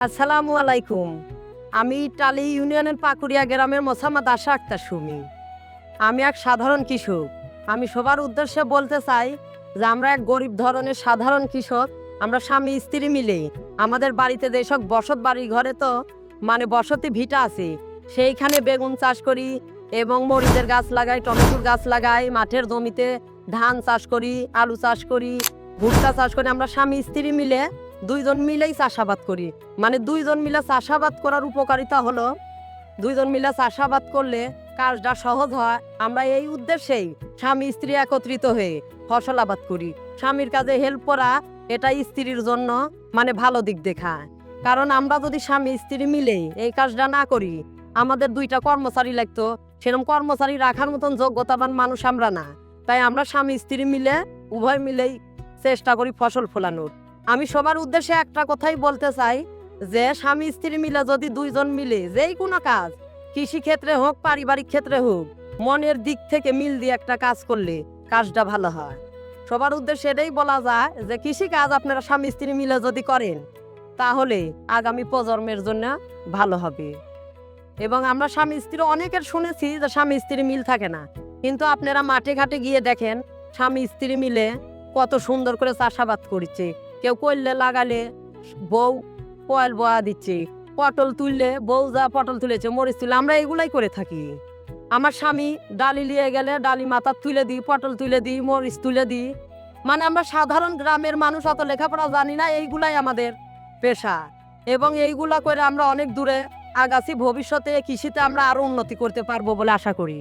আসসালামু আলাইকুম। আমি টালি ইউনিয়নের পাকুড়িয়া গ্রামের মোসাম্মদ আশা আক্তার সুমি। আমি এক সাধারণ কৃষক। আমি সবার উদ্দেশ্যে বলতে চাই যে আমরা এক গরিব ধরনের সাধারণ কৃষক। আমরা স্বামী স্ত্রী মিলে আমাদের বাড়িতে যেসব বসত বাড়ি ঘরে তো বসতি ভিটা আছে, সেইখানে বেগুন চাষ করি এবং মরিচের গাছ লাগাই, টমেটোর গাছ লাগাই, মাঠের জমিতে ধান চাষ করি, আলু চাষ করি, ভুট্টা চাষ করি। আমরা স্বামী স্ত্রী মিলে দুইজন মিলেই চাষাবাদ করি। দুইজন মিলে চাষাবাদ করার উপকারিতা হলো দুইজন মিলে চাষাবাদ করলে কাজটা সহজ হয়। আমরা এই উদ্দেশ্যেই স্বামী স্ত্রী একত্রিত হয়ে ফসল আবাদ করি। স্বামীর কাজে হেল্প করা এটা স্ত্রীর জন্য ভালো দিক দেখায়। কারণ আমরা যদি স্বামী স্ত্রী মিলে এই কাজটা না করি, আমাদের দুইটা কর্মচারী লাগতো, সেরকম কর্মচারী রাখার মতন যোগ্যতাবান মানুষ আমরা না। তাই আমরা স্বামী স্ত্রী মিলে উভয় মিলেই চেষ্টা করি ফসল ফলানোর। আমি সবার উদ্দেশ্যে একটা কথাই বলতে চাই যে স্বামী স্ত্রী মিলে যদি দুইজন মিলে যেই কোনো কাজ, কৃষি ক্ষেত্রে হোক পারিবারিক ক্ষেত্রে হোক, মনের দিক থেকে মিল দিয়ে একটা কাজ করলে কাজটা ভালো হয়। সবার উদ্দেশ্যে এটাই বলা যায় যে কৃষি কাজ আপনারা স্বামী স্ত্রী মিলে যদি করেন তাহলে আগামী প্রজন্মের জন্য ভালো হবে। এবং আমরা স্বামী স্ত্রী অনেকের শুনেছি যে স্বামী স্ত্রী মিল থাকে না, কিন্তু আপনারা মাঠে ঘাটে গিয়ে দেখেন স্বামী স্ত্রী মিলে কত সুন্দর করে চাষাবাদ করছে। কেউ করলে লাগালে বউ পয়েল বোয়া দিচ্ছে, পটল তুললে বউ যা পটল তুলেছে, মরিচ তুলে, আমরা এগুলাই করে থাকি। আমার স্বামী ডালি নিয়ে গেলে ডালি মাথা তুলে দিই, পটল তুলে দিই, মরিচ তুলে দিই। আমরা সাধারণ গ্রামের মানুষ, অত লেখাপড়া জানি না, এইগুলাই আমাদের পেশা। এবং এইগুলা করে আমরা অনেক দূরে আগাছি। ভবিষ্যতে কৃষিতে আমরা আরো উন্নতি করতে পারবো বলে আশা করি।